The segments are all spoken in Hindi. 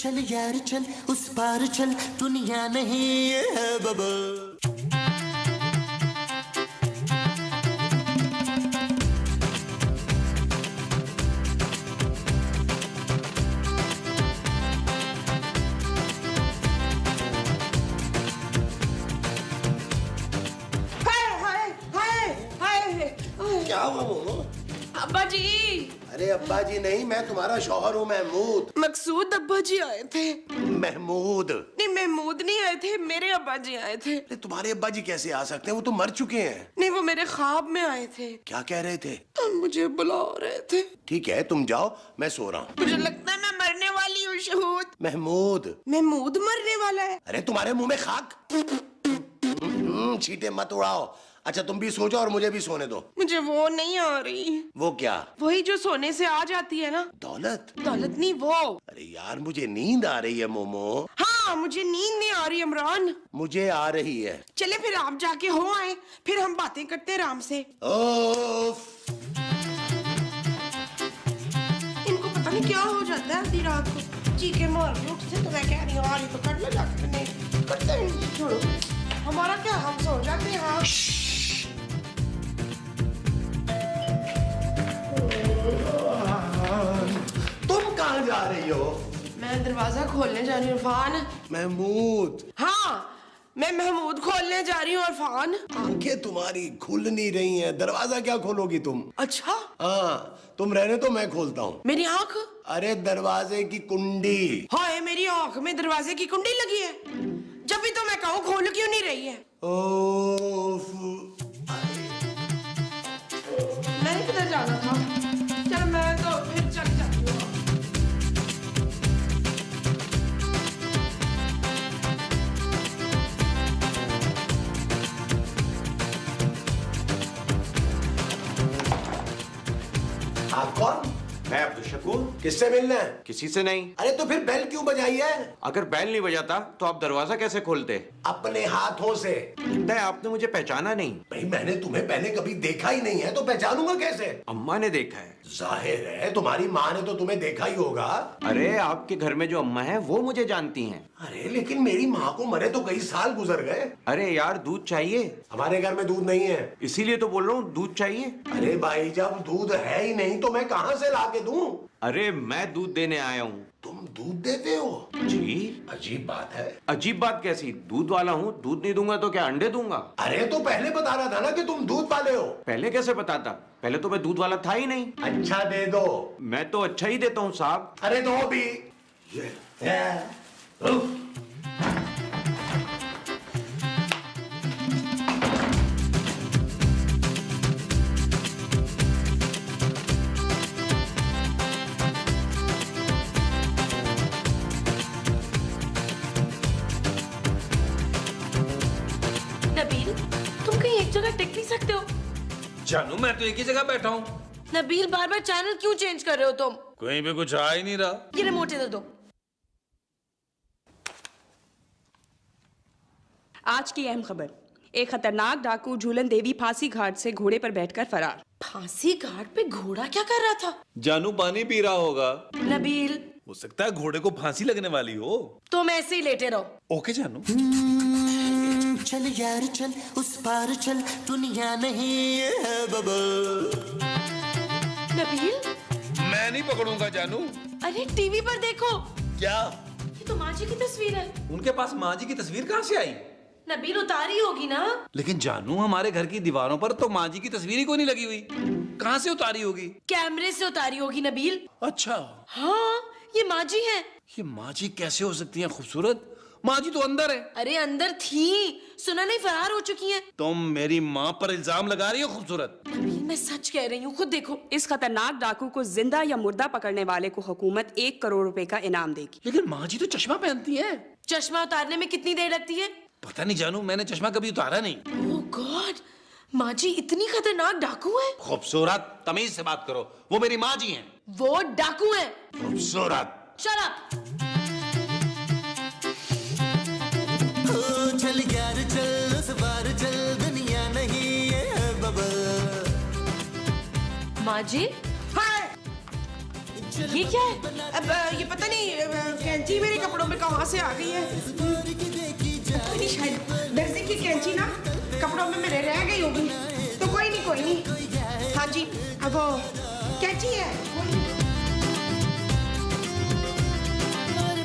चल यार चल उस पार चल दुनिया नहीं है बबल। क्या हुआ मोमो? अब्बा जी। अरे अब्बा जी नहीं, मैं तुम्हारा शौहर हूँ महमूद। मकसूद अब्बा जी आए थे। महमूद नहीं, महमूद नहीं आए थे, मेरे अब्बा जी आए थे। अरे तुम्हारे अब्बा जी कैसे आ सकते हैं, वो तो मर चुके हैं। नहीं, वो मेरे ख्वाब में आए थे। क्या कह रहे थे? मुझे बुला रहे थे। ठीक है तुम जाओ, मैं सो रहा हूँ। मुझे लगता है मैं मरने वाली हूँ शहूद। महमूद। महमूद मरने वाला है? अरे तुम्हारे मुंह में खाक। छींटे मत उड़ाओ। अच्छा तुम भी सो जाओ और मुझे भी सोने दो। मुझे वो नहीं आ रही। वो क्या? वही जो सोने से आ जाती है ना। दौलत? दौलत नहीं, वो। अरे यार मुझे नींद आ रही है मोमो। हाँ, मुझे नींद नहीं आ रही इमरान। मुझे आ रही है। चले फिर आप जाके हो आए, फिर हम बातें करते आराम से। ओफ। इनको पता नहीं क्या हो जाता है आधी रात को, चीखे मार के उठते। तो मैं कह रही हूँ आ रही तो कर लो जाके। नहीं करते नहीं, छोड़ो हमारा क्या, हम सो जाते हैं। हाँ तुम कहाँ जा रही हो? मैं दरवाजा खोलने जा रही हूँ इरफान। महमूद। हाँ, मैं महमूद खोलने जा रही हूँ इरफान। आंखें तुम्हारी खुल नहीं रही हैं, दरवाजा क्या खोलोगी तुम? अच्छा हाँ तुम रहने तो मैं खोलता हूँ। मेरी आंख? अरे दरवाजे की कुंडी। हाय, मेरी आंख में दरवाजे की कुंडी लगी है। जब भी तो मैं कहूँ खोल क्यों नहीं रही है? ओफ। मैंने किधर जाना था? चल मैं तो फिर चल जाती हूँ। आप कौन? मैं अब्दुल शकूर। किससे मिलना है? किसी से नहीं। अरे तो फिर बेल क्यों बजाई है? अगर बैल नहीं बजाता तो आप दरवाजा कैसे खोलते? अपने हाथों से। लगता है आपने मुझे पहचाना नहीं। भाई मैंने तुम्हें पहले कभी देखा ही नहीं है तो पहचानूंगा कैसे? अम्मा ने देखा है। जाहिर है तुम्हारी माँ ने तो तुम्हें देखा ही होगा। अरे आपके घर में जो अम्मा है वो मुझे जानती हैं। अरे लेकिन मेरी माँ को मरे तो कई साल गुजर गए। अरे यार दूध चाहिए। हमारे घर में दूध नहीं है। इसीलिए तो बोल रहा हूँ दूध चाहिए। अरे भाई जब दूध है ही नहीं तो मैं कहाँ से ला के दूं? अरे मैं दूध देने आया हूँ। तुम दूध देते हो? जी। अजीब बात है। अजीब बात कैसी? दूध वाला हूँ, दूध नहीं दूंगा तो क्या अंडे दूंगा? अरे तो पहले बता रहा था ना कि तुम दूध वाले हो। पहले कैसे बताता? पहले तो मैं दूध वाला था ही नहीं। अच्छा दे दो। मैं तो अच्छा ही देता हूँ साहब। अरे दो भी। उफ। नबील, तुम कहीं एक जगह टिक नहीं सकते हो? जानू मैं तो एक ही जगह बैठा हूँ। नबील, बार बार चैनल क्यों चेंज कर रहे हो तुम? कहीं पे कुछ आ ही नहीं रहा। ये रिमोट इधर दो। आज की अहम खबर। एक खतरनाक डाकू झूलन देवी फांसी घाट से घोड़े पर बैठकर फरार। फांसी घाट पे घोड़ा क्या कर रहा था? जानू पानी पी रहा होगा। नबील, हो सकता है घोड़े को फांसी लगने वाली हो। तुम ऐसे ही लेटे रहो। ओके जानू। चल यार चल उस पार चल दुनिया नहीं है बबल। नबील, मैं नहीं पकड़ूंगा जानू। अरे टीवी पर देखो, क्या? ये तो माँ जी की तस्वीर है। उनके पास माँ जी की तस्वीर कहाँ से आई? नबील, उतारी होगी ना? लेकिन जानू हमारे घर की दीवारों पर तो माँ जी की तस्वीर ही कोई नहीं लगी हुई। कहाँ से उतारी होगी? कैमरे से उतारी होगी नबील। अच्छा। हाँ, ये माँ जी है। ये माँ जी कैसे हो सकती हैं खूबसूरत? माँ जी तो अंदर है। अरे अंदर थी, सुना नहीं फरार हो चुकी हैं। तुम मेरी माँ पर इल्जाम लगा रही हो खूबसूरत। नबील, मैं सच कह रही हूँ, खुद देखो। इस खतरनाक डाकू को जिंदा या मुर्दा पकड़ने वाले को हुकूमत 1 करोड़ रुपए का इनाम देगी। लेकिन माँ जी तो चश्मा पहनती हैं। चश्मा उतारने में कितनी देर लगती है? पता नहीं जानू, मैंने चश्मा कभी उतारा नहीं। ओह गॉड, माँ जी इतनी खतरनाक डाकू है? खूबसूरत, तमीज से बात करो। वो मेरी माँ जी हैं। वो डाकू है। खूबसूरत। Shut up. चल यार चल उस पार चल दुनिया नहीं है बबल। माँ जी, चल ये क्या है? अब ये पता नहीं कैंची मेरे में कहाँ से आ गई है? नहीं, शायद दर्जी की कैंची ना कपड़ों में मेरे रह गई होगी। तो कोई नहीं। हाँ जी, अब वो कैंची है।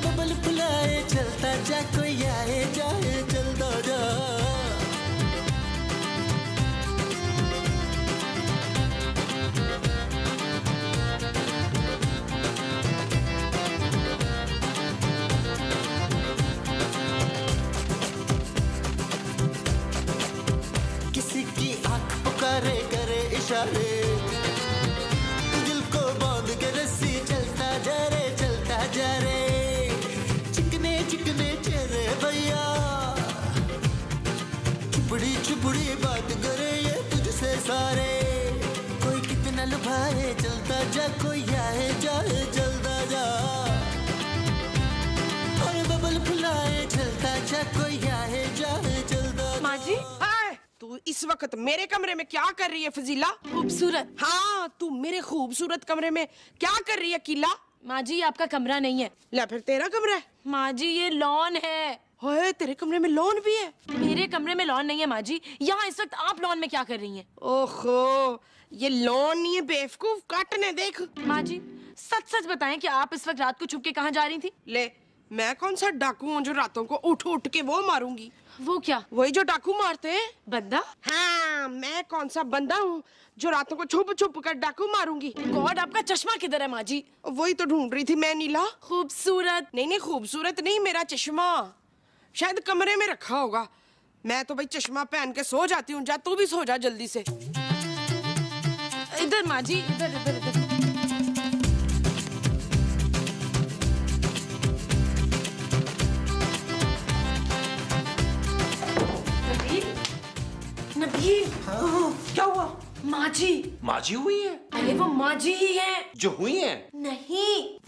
बबल फुलाए चलता जा, कोई आए जाए चलता जा। किसी की आंख पुकारे करे इशारे, दिल को बांध के रस्सी चलता जा रे चलता जा रे। चिकने चिकने चेहरे भैया, चुपड़ी चुपड़ी बात करे ये तुझसे सारे। कोई कितना लुभाए चलता जा, कोई आए जाए चलता जा। और बबल फुलाए चलता जा, कोई आए जाए चलता जा। माँ जी, तू इस वक्त मेरे कमरे में क्या कर रही है फजीला? खूबसूरत। हाँ, तू मेरे खूबसूरत कमरे में क्या कर रही है कीला? माँ जी, आपका कमरा नहीं है। ला फिर तेरा कमरा है। माँ जी, ये लॉन है। होए, तेरे कमरे में लॉन भी है? मेरे कमरे में लॉन नहीं है माँ जी। यहाँ इस वक्त आप लॉन में क्या कर रही हैं? ओहो, ये लॉन नहीं है बेवकूफ, काटने देख। माँ जी, सच सच बताएं कि आप इस वक्त रात को छुप के कहाँ जा रही थी? ले, मैं कौन सा डाकू हूँ जो रातों को उठ उठ के वो मारूंगी? वो क्या? वही जो डाकू मारते हैं। बंदा? हाँ, मैं कौन सा बंदा हूँ जो रातों को छुप छुप कर डाकू मारूंगी? गॉड, आपका चश्मा किधर है माँ जी? वही तो ढूंढ रही थी मैं नीला। खूबसूरत। नहीं, खूबसूरत नहीं, मेरा चश्मा शायद कमरे में रखा होगा। मैं तो भाई चश्मा पहन के सो जाती हूँ। जा तू भी सो जा जल्दी से। इधर माँ जी, इधर इधर इधर। नबील, क्या हुआ? माँ जी। माँ जी हुई है? अरे वो माँ जी ही है। जो हुई है? नहीं,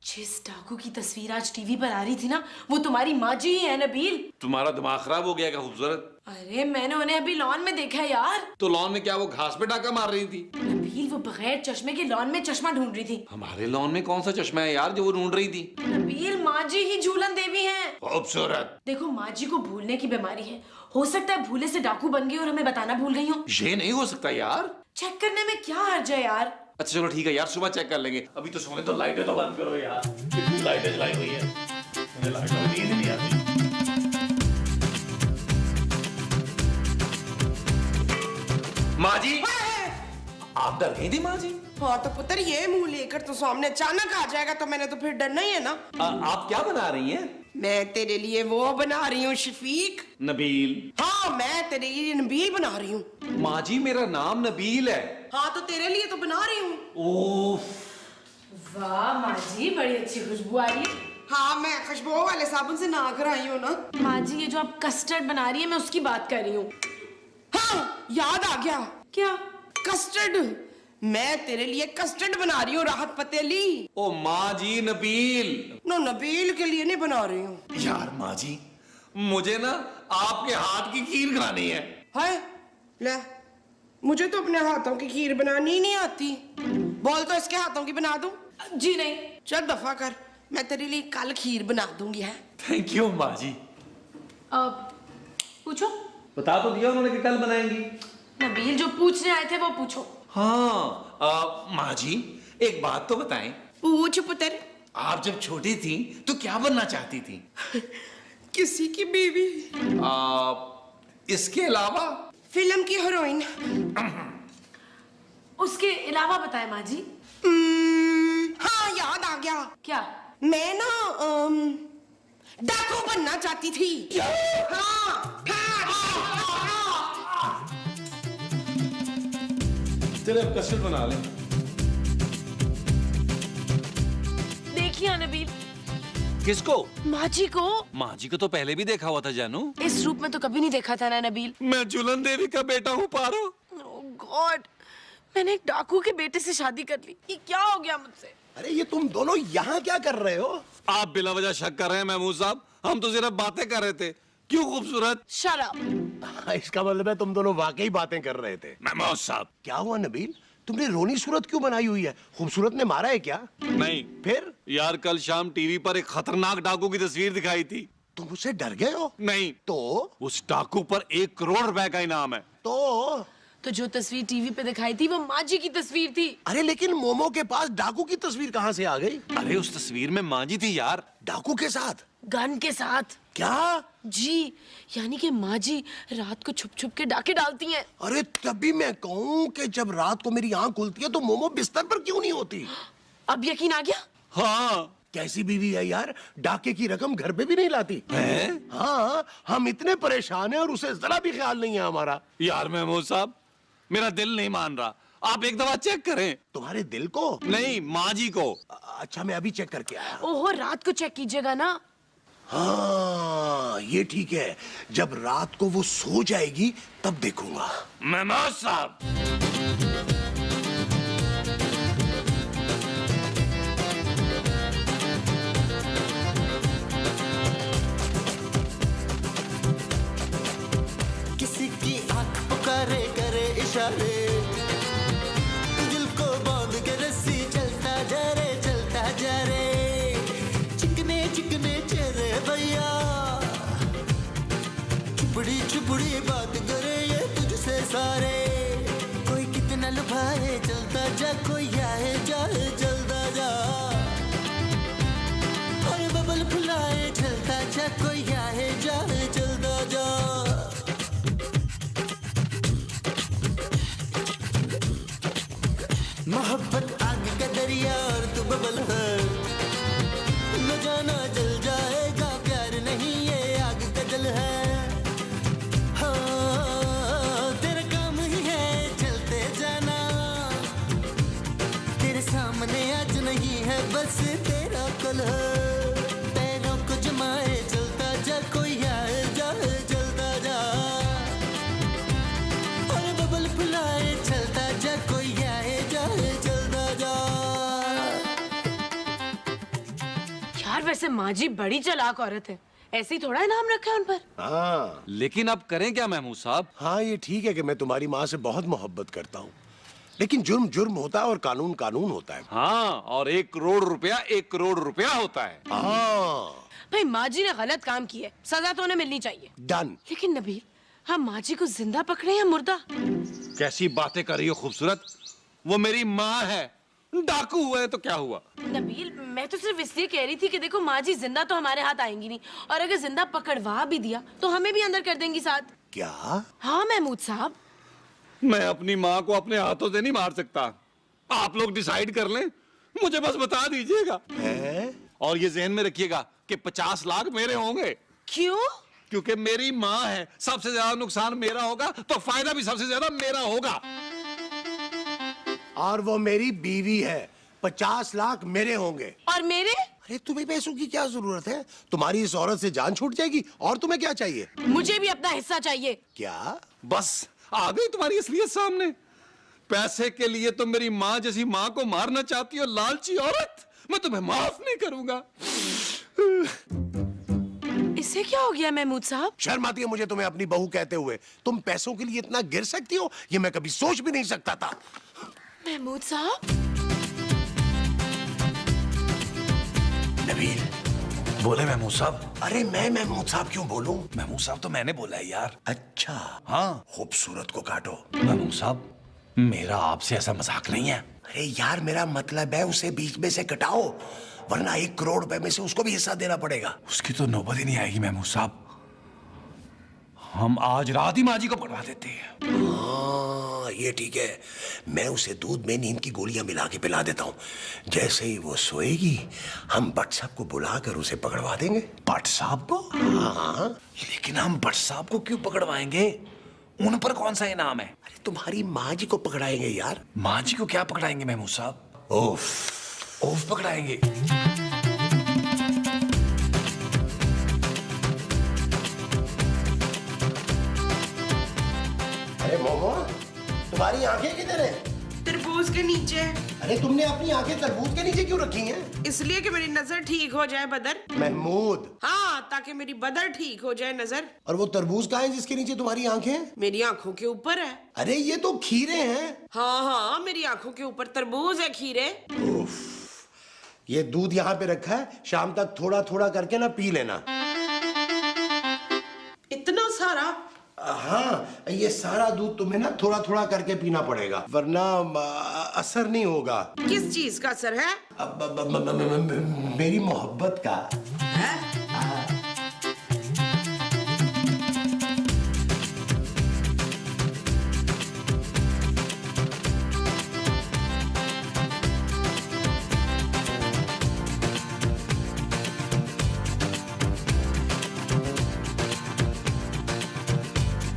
जिस डाकू की तस्वीर आज टीवी पर आ रही थी ना, वो तुम्हारी माँ जी ही है नबील। तुम्हारा दिमाग खराब हो गया क्या खूबसूरत? अरे मैंने उन्हें अभी लॉन में देखा है यार। तो लॉन में क्या वो घास पे डाका मार रही थी? नबील, वो बगैर चश्मे के लॉन में चश्मा ढूंढ रही थी। हमारे लॉन में कौन सा चश्मा है यार जो वो ढूंढ रही थी? नबील, माँ जी ही झूलन देवी हैं। खूबसूरत। देखो, माँ जी को भूलने की बीमारी है। हो सकता है भूले से डाकू बन गई और हमें बताना भूल गई हो। ये नहीं हो सकता यार। चेक करने में क्या हर्ज है यार? अच्छा चलो ठीक है यार, सुबह चेक कर लेंगे। अभी तो सोने तो लाइटें तो बंद करो यार। कितनी लाइटें जलाई हुई है, मुझे लाइटों में नींद नहीं आती। माँ जी, आप डर गई थी माँ जी? हाँ तो पुत्र, ये मुंह लेकर तो सामने अचानक आ जाएगा तो मैंने तो फिर डरना ही है ना। आप क्या बना रही हैं? मैं तेरे लिए वो बना रही हूँ शफीक। नबील। हाँ, मैं तेरे लिए नबील बना रही हूँ। माँ जी, मेरा नाम नबील है। हाँ, तो तेरे लिए तो बना रही हूँ। ओह, वाह माँ जी, बड़ी अच्छी खुशबू आ रही है। हाँ, मैं खुशबू वाले साबुन से नहा कर आई हूँ ना। माँ जी, ये जो आप कस्टर्ड बना रही है, मैं उसकी बात कर रही हूँ। हाँ, याद आ गया। क्या? कस्टर्ड। मैं तेरे लिए कस्टर्ड बना रही हूँ, राहत पतेली। ओ माँ जी, नबील। नो, नबील के लिए नहीं बना रही हूँ यार माँ जी, मुझे ना आपके हाथ की खीर खानी है। है ले, मुझे तो अपने हाथों की खीर बनानी ही नहीं आती। बोल तो इसके हाथों की बना दूं? जी नहीं। चल दफा कर, मैं तेरे लिए कल खीर बना दूंगी। है, थैंक यू माँ जी। पूछो। बता तो दिया उन्होंने कि कल बनाएंगी। नबील, जो पूछने आए थे वो पूछो। हाँ, माँ जी एक बात तो बताएं। पूछ पुत्र। आप जब छोटी थी तो क्या बनना चाहती थी? किसी की बीवी। इसके अलावा? फिल्म की हीरोइन। उसके अलावा बताएं माँ जी। हाँ, याद आ गया। क्या? मैं ना डाकू बनना चाहती थी। हाँ, चलो अब कस्टर्ड बना लें। देखिए नबील। किसको? माँ जी को। माँ जी को तो पहले भी देखा हुआ था जानू। इस रूप में तो कभी नहीं देखा था ना नबील। मैं झूलन देवी का बेटा हूँ पारो। ओह गॉड, मैंने एक डाकू के बेटे से शादी कर ली। ये क्या हो गया मुझसे? अरे ये तुम दोनों यहाँ क्या कर रहे हो? आप बिला वजह शक कर रहे हैं महमूद साहब, हम तो सिर्फ बातें कर रहे थे। क्यों खूबसूरत? Shut up. इसका मतलब है तुम दोनों वाकई बातें कर रहे थे। महमूद साहब, क्या हुआ नबील? तुमने रोनी सूरत क्यों बनाई हुई है? खूबसूरत ने मारा है क्या? नहीं फिर? यार, कल शाम टीवी पर एक खतरनाक डाकू की तस्वीर दिखाई थी। तुम उससे डर गए हो? नहीं, तो उस डाकू पर 1 करोड़ रुपए का इनाम है। तो जो तस्वीर टीवी पे दिखाई थी वो माँ जी की तस्वीर थी। अरे लेकिन मोमो के पास डाकू की तस्वीर कहाँ से आ गई? अरे उस तस्वीर में माँ जी थी यार। डाकू के साथ? गन के साथ। क्या? जी, यानी कि माँ जी रात को छुप छुप के डाके डालती हैं। अरे तभी मैं कहूँ कि जब रात को मेरी आंख खुलती है तो मोमो बिस्तर पर क्यों नहीं होती? अब यकीन आ गया? हाँ। कैसी बीवी है यार, डाके की रकम घर पे भी नहीं लाती है? हाँ, हम इतने परेशान हैं और उसे जरा भी ख्याल नहीं है हमारा। यार महमूद साहब, मेरा दिल नहीं मान रहा, आप एक दफा चेक करें। तुम्हारे दिल को? नहीं, माँ जी को। अच्छा, मैं अभी चेक करके आया। ओहो, रात को चेक कीजिएगा ना। हाँ, ये ठीक है, जब रात को वो सो जाएगी तब देखूंगा। महमूद साहब, किसी की आंख पुकारे करे इशारे, दिल को बांध के रस्सी चलता जा रे चलता जा रे, चिकने चिकने चेहरे भैया, चुपड़ी चुपड़ी बात करे ये तुझसे सारे, कोई कितना लुभाए चलता जा, कोई आए जाए चलता जा, और बबल फुलाए चलता जा, कोई आए जाए चलता जा। मोहब्बत आग का दरिया और तू बबल है, न जाना जल जाएगा, प्यार नहीं ये आग का जल है। हाँ, तेरा काम ही है चलते जाना, तेरे सामने आज नहीं है बस तेरा कल है, पैरों को जमाए चलता जा, कोई आए जाए चलता जा, और बबल फुलाए चलता जा, कोई आए जाए चलता जा। यार वैसे माँ जी बड़ी चालाक औरत है, ऐसे ही थोड़ा इनाम रखा है उन पर। हाँ लेकिन अब करें क्या महमूद साहब? हाँ, ये ठीक है कि मैं तुम्हारी माँ से बहुत मोहब्बत करता हूँ, लेकिन जुर्म जुर्म होता है और कानून कानून होता है। हाँ, और 1 करोड़ रुपया 1 करोड़ रुपया होता है। हाँ, भाई माँ जी ने गलत काम किया है, सजा तो उन्हें मिलनी चाहिए। डन। लेकिन नबील, हम माँ जी को जिंदा पकड़े या मुर्दा? कैसी बातें कर रही हो खूबसूरत, वो मेरी माँ है, डाकू हुआ है तो क्या हुआ? नबील, मैं तो सिर्फ इसलिए कह रही थी कि देखो माँ जी जिंदा तो हमारे हाथ आएंगी नहीं, और अगर जिंदा पकड़वा भी दिया तो हमें भी अंदर कर देंगी साथ। क्या? हाँ महमूद साहब। मैं अपनी माँ को अपने हाथों से नहीं मार सकता, आप लोग डिसाइड कर लें, मुझे बस बता दीजिएगा। है? और ये जहन में रखिएगा कि 50 लाख मेरे होंगे। क्यों? क्योंकि मेरी माँ है, सबसे ज्यादा नुकसान मेरा होगा तो फायदा भी सबसे ज्यादा मेरा होगा। और वो मेरी बीवी है, 50 लाख मेरे होंगे। और मेरे? अरे तुम्हें पैसों की क्या जरूरत है? तुम्हारी इस औरत से जान छूट जाएगी, और तुम्हें क्या चाहिए? मुझे भी अपना हिस्सा चाहिए। क्या? बस आ गई तुम्हारी असलियत सामने। पैसे के लिए तुम मेरी माँ जैसी माँ को मारना चाहती हो, लालची औरत। मैं तुम्हें माफ नहीं करूंगा। इससे क्या हो गया महमूद साहब? शर्म आती है मुझे तुम्हें अपनी बहू कहते हुए। तुम पैसों के लिए इतना गिर सकती हो, ये मैं कभी सोच भी नहीं सकता था। महमूद साहब। नबील। बोले महमूद साहब। अरे मैं महमूद साहब क्यों बोलूं? महमूद साहब तो मैंने बोला है यार। अच्छा। हाँ। खूबसूरत को काटो। महमूद साहब, मेरा आपसे ऐसा मजाक नहीं है। अरे यार, मेरा मतलब है उसे बीच में से कटाओ, वरना 1 करोड़ रुपए में से उसको भी हिस्सा देना पड़ेगा। उसकी तो नौबत ही नहीं आएगी महमूद साहब, हम आज रात ही माँ जी को पकड़ा देते हैं। हाँ, ये ठीक है, मैं उसे दूध में नींद की गोलियां मिला के पिला देता हूँ। जैसे ही वो सोएगी, हम भट्ट साहब को बुलाकर उसे पकड़वा देंगे। भट्ट साहब को? हाँ। लेकिन हम भट्ट साहब को क्यों पकड़वाएंगे? उन पर कौन सा इनाम है? अरे तुम्हारी माँ जी को पकड़ाएंगे यार। माँ जी को क्या पकड़ाएंगे महमूद साहब? ओफ। ओफ पकड़ाएंगे। अरे मोमो, तुम्हारी आंखें किधर है? तरबूज के नीचे। अरे तुमने अपनी आंखें तरबूज के नीचे क्यों रखी हैं? इसलिए कि मेरी नजर ठीक हो जाए बदर। महमूद। हाँ, ताकि मेरी बदर ठीक हो जाए नजर। और वो तरबूज कहाँ है जिसके नीचे तुम्हारी आंखें? मेरी आंखों के ऊपर है। अरे ये तो खीरे हैं। हाँ हाँ, मेरी आंखों के ऊपर तरबूज है, खीरे। उफ, ये दूध यहाँ पे रखा है, शाम तक थोड़ा थोड़ा करके ना पी लेना। इतना सारा? हाँ, ये सारा दूध तुम्हें ना थोड़ा थोड़ा करके पीना पड़ेगा, वरना असर नहीं होगा। किस चीज का असर है? मेरी मोहब्बत का।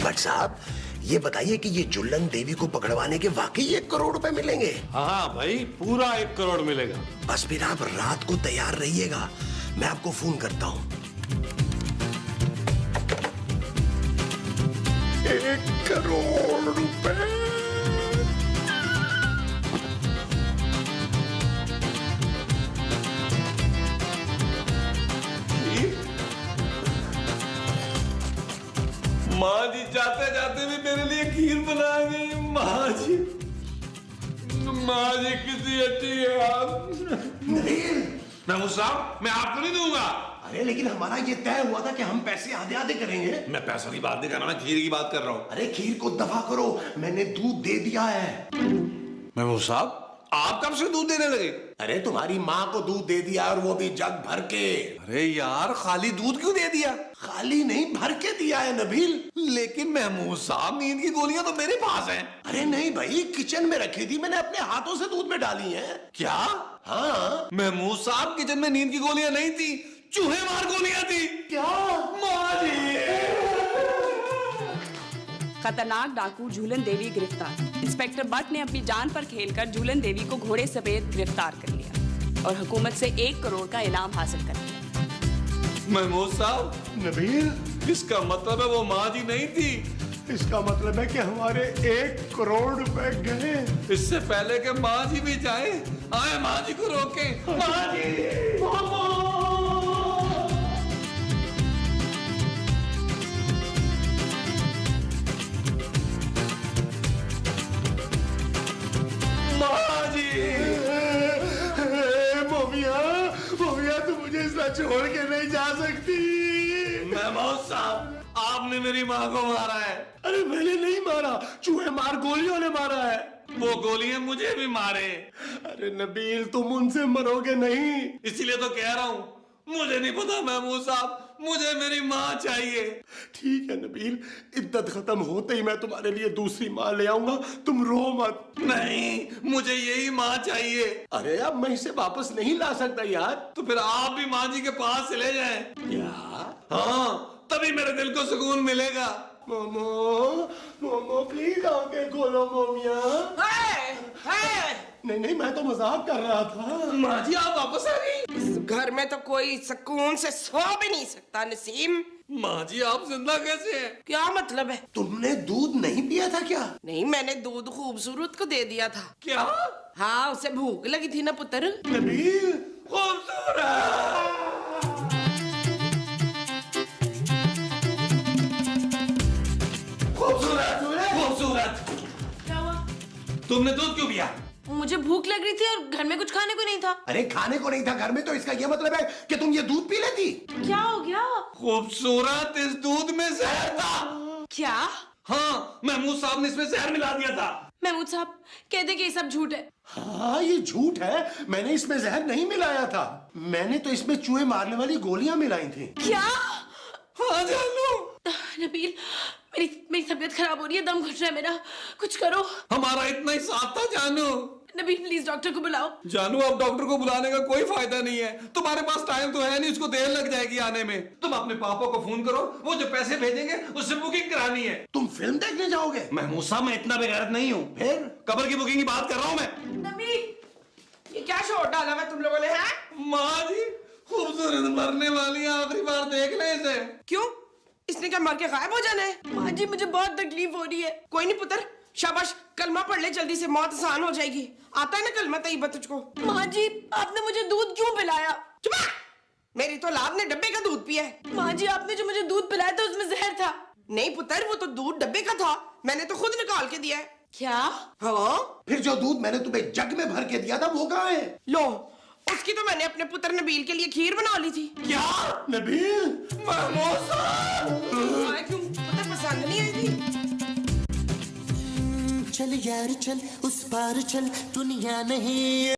भट्ट साहब, ये बताइए कि ये जुल्लन देवी को पकड़वाने के वाकई 1 करोड़ रुपए मिलेंगे? हाँ भाई, पूरा 1 करोड़ मिलेगा। बस फिर आप रात को तैयार रहिएगा, मैं आपको फोन करता हूं। 1 करोड़ रुपए। माँ जी जाते जाते भी मेरे लिए खीर बना गई। माँ जी कितनी अच्छी है आप। महमूद साहब, मैं आपको नहीं दूंगा। अरे लेकिन हमारा ये तय हुआ था कि हम पैसे आधे आधे करेंगे। मैं पैसों की बात नहीं कर रहा, मैं खीर की बात कर रहा हूँ। अरे खीर को दफा करो, मैंने दूध दे दिया है। महमूद साहब, आप कब से दूध देने लगे? अरे तुम्हारी माँ को दूध दे दिया, और वो भी जग भर के। अरे यार, खाली दूध क्यों दे दिया? खाली नहीं, भर के दिया है नबील। लेकिन महमूद साहब, नींद की गोलियां तो मेरे पास हैं। अरे नहीं भाई, किचन में रखी थी, मैंने अपने हाथों से दूध में डाली है। क्या? हाँ महमूद साहब, किचन में नींद की गोलियां नहीं थी, चूहे मार गोलियां थी। क्या? माँ जी। खतरनाक डाकू झूलन देवी गिरफ्तार। इंस्पेक्टर भट्ट ने अपनी जान पर खेलकर झूलन देवी को घोड़े समेत गिरफ्तार कर लिया और हुकूमत से 1 करोड़ का इनाम हासिल कर लिया। महमूद साहब, नबील, इसका मतलब है वो माँ जी नहीं थी। इसका मतलब है कि हमारे 1 करोड़ रुपए गए। इससे पहले कि माँ जी भी जाए, आए माँ जी को रोके। माँ जी, मोमिया, तुम मुझे इसमें छोड़ के नहीं जा सकती। महमूद साहब, आपने मेरी माँ को मारा है। अरे मैंने नहीं मारा, चूहे मार गोलियों ने मारा है। वो गोलियां मुझे भी मारे। अरे नबील, तुम उनसे मरोगे नहीं। इसीलिए तो कह रहा हूँ, मुझे नहीं पता महमूद साहब, मुझे मेरी माँ चाहिए। ठीक है नबील, इद्दत खत्म होते ही मैं तुम्हारे लिए दूसरी माँ ले आऊंगा, तुम रो मत। नहीं, मुझे यही माँ चाहिए। अरे अब मैं इसे वापस नहीं ला सकता यार। तो फिर आप भी माँ जी के पास चले जाएं। क्या? हाँ, तभी मेरे दिल को सुकून मिलेगा। मोमो प्लीज आंखें खोलो मोमिया। नहीं, मैं तो मजाक कर रहा था। माँ जी, आप वापस आ गई। इस घर में तो कोई सुकून से सो भी नहीं सकता नसीम। माँ जी, आप जिंदा कैसे हैं? क्या मतलब है? तुमने दूध नहीं पिया था क्या? नहीं, मैंने दूध खूबसूरत को दे दिया था। क्या? हाँ, उसे भूख लगी थी ना पुत्र। नबील, खूबसूरत। खूबसूरत। क्या हुआ? तुमने दूध क्यों पिया? मुझे भूख लग रही थी और घर में कुछ खाने को नहीं था। अरे खाने को नहीं था घर में, तो इसका ये मतलब है कि तुम ये दूध पी लेती। क्या हो गया? खूबसूरत, इस दूध में जहर था। क्या? हाँ, महमूद साहब ने इसमें जहर मिला दिया था। महमूद साहब कहते कि ये सब झूठ है। हाँ, ये झूठ है, मैंने इसमें जहर नहीं मिलाया था। मैंने तो इसमें चूहे मारने वाली गोलियां मिलाई थी। क्या? हाँ जानू। नबील, मेरी तबीयत खराब हो रही है, दम घुट रहा है मेरा, कुछ करो। हमारा इतना ही साथ था जानू। नबील प्लीज डॉक्टर को बुलाओ। जानू, अब डॉक्टर को बुलाने का कोई फायदा नहीं है। तुम्हारे पास टाइम तो है नहीं, उसको देर लग जाएगी आने में। तुम अपने पापा को फोन करो, वो जो पैसे भेजेंगे उससे बुकिंग करानी है। तुम फिल्म देखने जाओगे? महमूद साहब, मैं इतना बेगैरत नहीं हूँ। फिर कब्र की बुकिंग की बात कर रहा हूँ मैं। नबील, ये क्या शोर डाला है तुम लोगों ने? है माँ जी, खूबसूरत मरने वाली है, आखिरी बार देख ले इसे। क्यों? इसने क्या मर के गायब हो जाना है? माँ जी, मुझे बहुत तकलीफ हो रही है। कोई नहीं पुत्र, शाबाश, कलमा पढ़ ले जल्दी से, मौत आसान हो जाएगी। आता है ना कलमा तैयबा तुझको? माँ जी आपने मुझे दूध क्यों पिलाया? चुप! मेरी तो औलाद ने डब्बे का दूध पिया है। माँ जी आपने जो मुझे दूध पिलाया था उसमें जहर था। नहीं पुत्र, वो तो दूध डब्बे का था, मैंने तो खुद निकाल के दिया है। क्या? हाँ, फिर जो दूध मैंने तुम्हें जग में भर के दिया था वो कहाँ है? लो, उसकी तो मैंने अपने पुत्र नबील के लिए खीर बना ली थी। क्या? नबील? क्यों पुत्र पसंद नहीं आई थी? चल यार चल, उस पार चल, दुनिया नहीं